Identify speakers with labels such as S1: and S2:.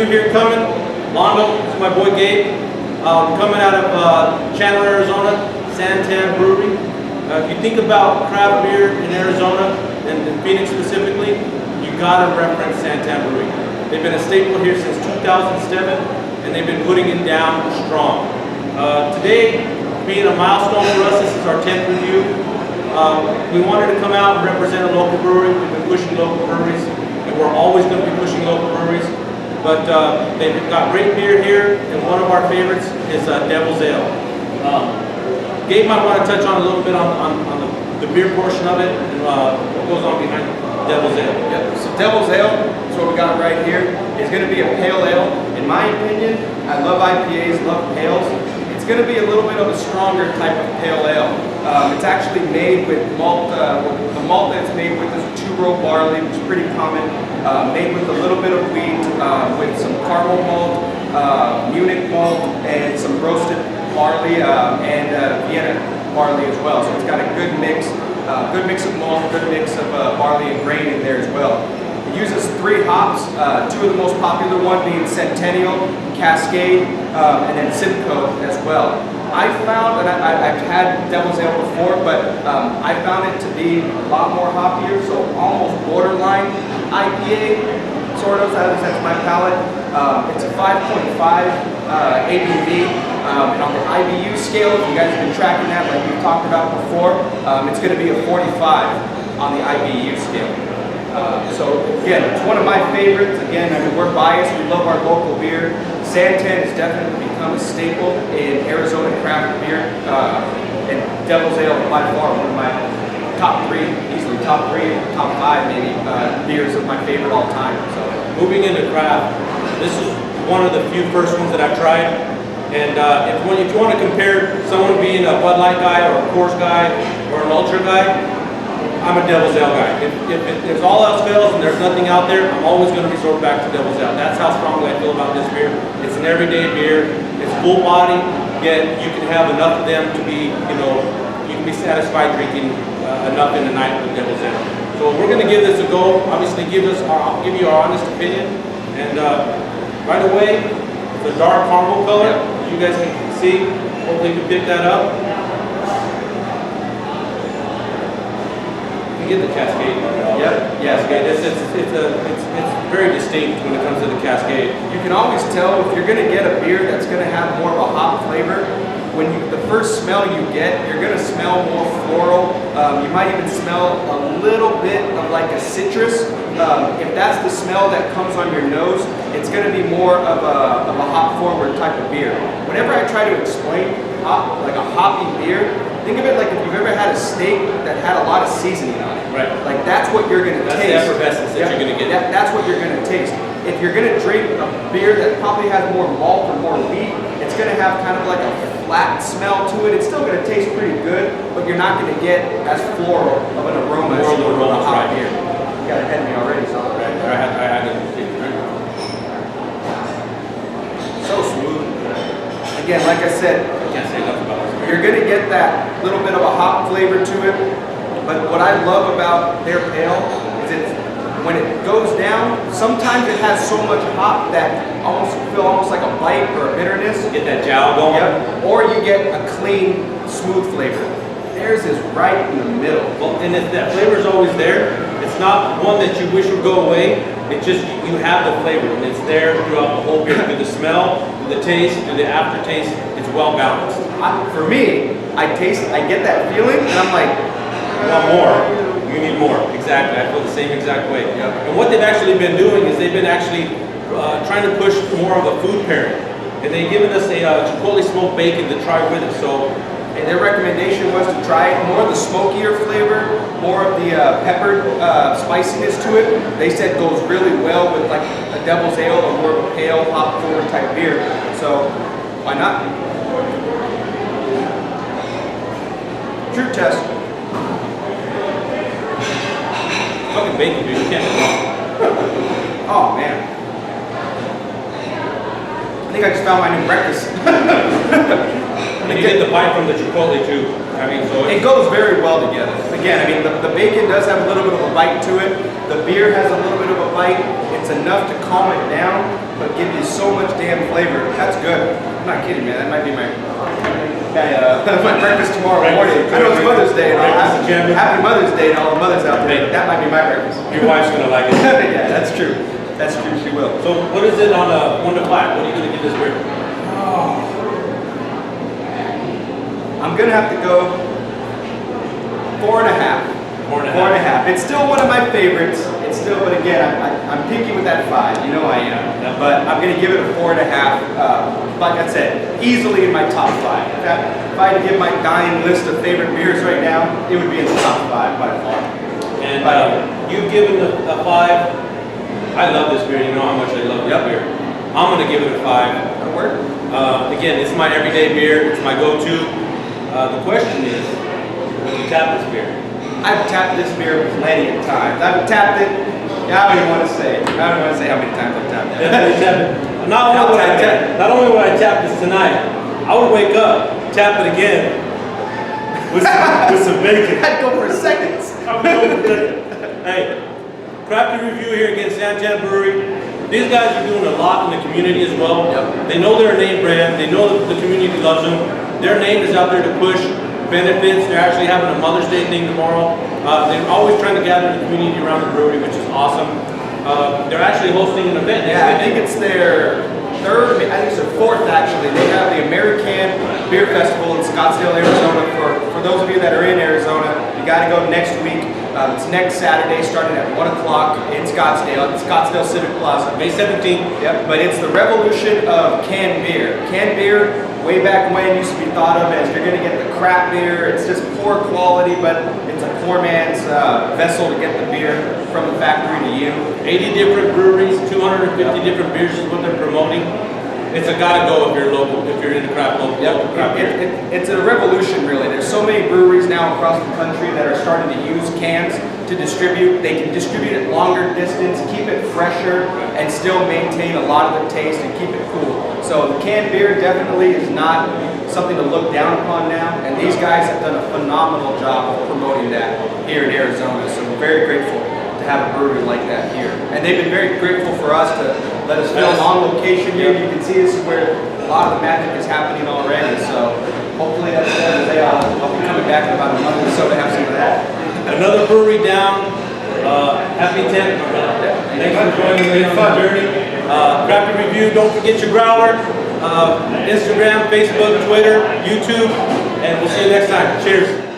S1: new here coming. Londo, this is my boy Gabe. Coming out of Chandler, Arizona, San Tan Brewing. If you think about craft beer in Arizona, and in Phoenix specifically, you gotta reference San Tan Brewing. They've been a staple here since 2007, and they've been putting it down strong. Today, being a milestone for us, this is our 10th review. We wanted to come out and represent a local brewery. We've been pushing local breweries, and we're always going to be pushing local breweries. But they've got great beer here, and one of our favorites is Devil's Ale. Gabe might want to touch on a little bit on the beer portion of it, and what goes on behind Devil's Ale.
S2: Yep. So Devil's Ale, is what we got right here, is going to be a pale ale. In my opinion, I love IPAs, love pales. It's going to be a little bit of a stronger type of pale ale. It's actually made with malt. The malt that it's made with is two-row barley, which is pretty common. Made with a little bit of wheat, with some caramel malt, Munich malt, and some roasted barley and Vienna barley as well. So it's got a good mix of malt, good mix of barley and grain in there as well. It uses 3 hops, 2 of the most popular one being Centennial, Cascade, and then Simcoe as well. I found, and I've had Devil's Ale before, but I found it to be a lot more hoppier, so almost borderline IPA, sort of, that's my palate. It's a 5.5 ABV, and on the IBU scale, if you guys have been tracking that like we've talked about before, it's going to be a 45 on the IBU scale. So again, it's one of my favorites. Again, I mean, we're biased, we love our local beer. San Tan has definitely become a staple in Arizona craft beer, and Devil's Ale by far one of my top 3, easily top 3, top 5 maybe, beers of my favorite all time. So
S1: moving into craft, this is one of the few first ones that I've tried. And if you want to compare someone being a Bud Light guy or a Coors guy or an Ultra guy, I'm a Devil's Ale guy. If all else fails and there's nothing out there, I'm always going to resort back to Devil's Ale. That's how strongly I feel about this beer. It's an everyday beer. It's full body, yet you can have enough of them to be, you can be satisfied drinking enough in the night with Devil's Ale. So we're going to give this a go. Obviously, I'll give you our honest opinion. And right away, the dark caramel color, you guys can see. Hopefully, you can pick that up. You get the Cascade.
S2: Yep.
S1: Cascade. It's very distinct when it comes to the Cascade.
S2: You can always tell if you're going to get a beer that's going to have more of a hop flavor. When the first smell you get, you're going to smell more floral. You might even smell a little bit of like a citrus. If that's the smell that comes on your nose, it's going to be more of a hop forward type of beer. Whenever I try to explain like a hoppy beer, think of it like if you've ever had a steak that had a lot of seasoning on it.
S1: Right.
S2: Like that's what you're going to taste.
S1: That's the effervescence that you're going to get.
S2: That's what you're going to taste. If you're going to drink a beer that probably has more malt or more wheat, it's going to have kind of like a flat smell to it. It's still going to taste pretty good, but you're not going to get as floral of an aroma as you would with a hot beer. You got ahead of me already, so.
S1: Right. I had it.
S2: So smooth. Again, like I said,
S1: I can't say enough about this.
S2: you're going to get that little bit of a hop flavor to it, but what I love about their pale is when it goes down, sometimes it has so much hop that you feel almost like a bite or a bitterness.
S1: Get that jowl going.
S2: Yep. Or you get a clean, smooth flavor. Theirs is right in the middle.
S1: Well, and if that flavor is always there, it's not one that you wish would go away. It's just you have the flavor, and it's there throughout the whole beer. Through the smell, through the taste, through the aftertaste, it's well balanced.
S2: For me, I get that feeling, and I'm like,
S1: you want more. You need more. Exactly. I feel the same exact way.
S2: Yep.
S1: And what they've actually been doing is they've been actually trying to push more of a food pairing. And they've given us a chipotle smoked bacon to try with it. So,
S2: and their recommendation was to try more of the smokier flavor, more of the peppered spiciness to it. They said goes really well with like a Devil's Ale or more of a pale, hop forward type beer. So, why not? True test.
S1: fucking bacon, dude. You can't go wrong.
S2: Oh, man. I think I just found my new breakfast.
S1: And you get the bite from the chipotle too. I mean, so
S2: it goes very well together. again, I mean, the bacon does have a little bit of a bite to it. The beer has a little bit of a bite. It's enough to calm it down, but give you so much damn flavor. That's good. I'm not kidding, man. That might be my breakfast tomorrow morning. I know it's Mother's Day, and happy Mother's Day to all the mothers out there. That might be my breakfast.
S1: Your wife's gonna like it.
S2: Yeah, that's true. That's true. She will.
S1: So what is it on a 1 to 5? What are you gonna give this beer?
S2: I'm gonna have to go 4.5. 4.5. It's still one of my favorites. It's still, but again, I'm picky with that 5. You know I am.
S1: Yeah.
S2: But I'm gonna give it a 4.5. Like I said, easily in my top 5. If I had to give my dying list of favorite beers right now, it would be in the top 5 by far.
S1: And you've given a 5. I love this beer. You know how much I love this beer. I'm gonna give it a 5.
S2: That'll work.
S1: Again, it's my everyday beer. It's my go-to. The question is, will you tap this beer?
S2: I've tapped this beer plenty of times. I've tapped it. I don't even want to say. I don't want to say how many times I've tapped it.
S1: Definitely tap it. Not only would I tap this tonight, I would wake up, tap it again with some bacon.
S2: I'd go for seconds.
S1: Hey, Crafty review here again, San Tan Brewing. These guys are doing a lot in the community as well.
S2: Yep.
S1: They know they're a name brand. They know that the community loves them. Their name is out there to push benefits. They're actually having a Mother's Day thing tomorrow. They're always trying to gather the community around the brewery, which is awesome. They're actually hosting an event.
S2: Yeah, I think it's their third, I think it's their fourth actually. They have the American Beer Festival in Scottsdale, Arizona. For those of you that are in Arizona, you got to go next week. It's next Saturday, starting at 1 o'clock in Scottsdale, Scottsdale Civic Plaza.
S1: May 17th.
S2: Yep, but it's the revolution of canned beer. Canned beer, way back when, used to be thought of as you're going to get the crap beer. It's just poor quality, but it's a poor man's vessel to get the beer from the factory to you.
S1: 80 different breweries, 250 different beers is what they're promoting. It's a gotta go if you're local, if you're into craft local. Craft beer.
S2: It's a revolution, really. There's so many breweries now across the country that are starting to use cans to distribute. They can distribute it longer distance, keep it fresher, and still maintain a lot of the taste and keep it cool. So the canned beer definitely is not something to look down upon now, and these guys have done a phenomenal job of promoting that here in Arizona. So we're very grateful to have a brewery like that here. And they've been very grateful for us to let us film on location here. You can see this is where a lot of the magic is happening already. So hopefully that's it. I'll be coming back in about a month or so to have some of that.
S1: Another brewery down. Happy 10th. Thanks for joining me on the journey. Crafty review. Don't forget your growler. Instagram, Facebook, Twitter, YouTube, and we'll see you next time. Cheers.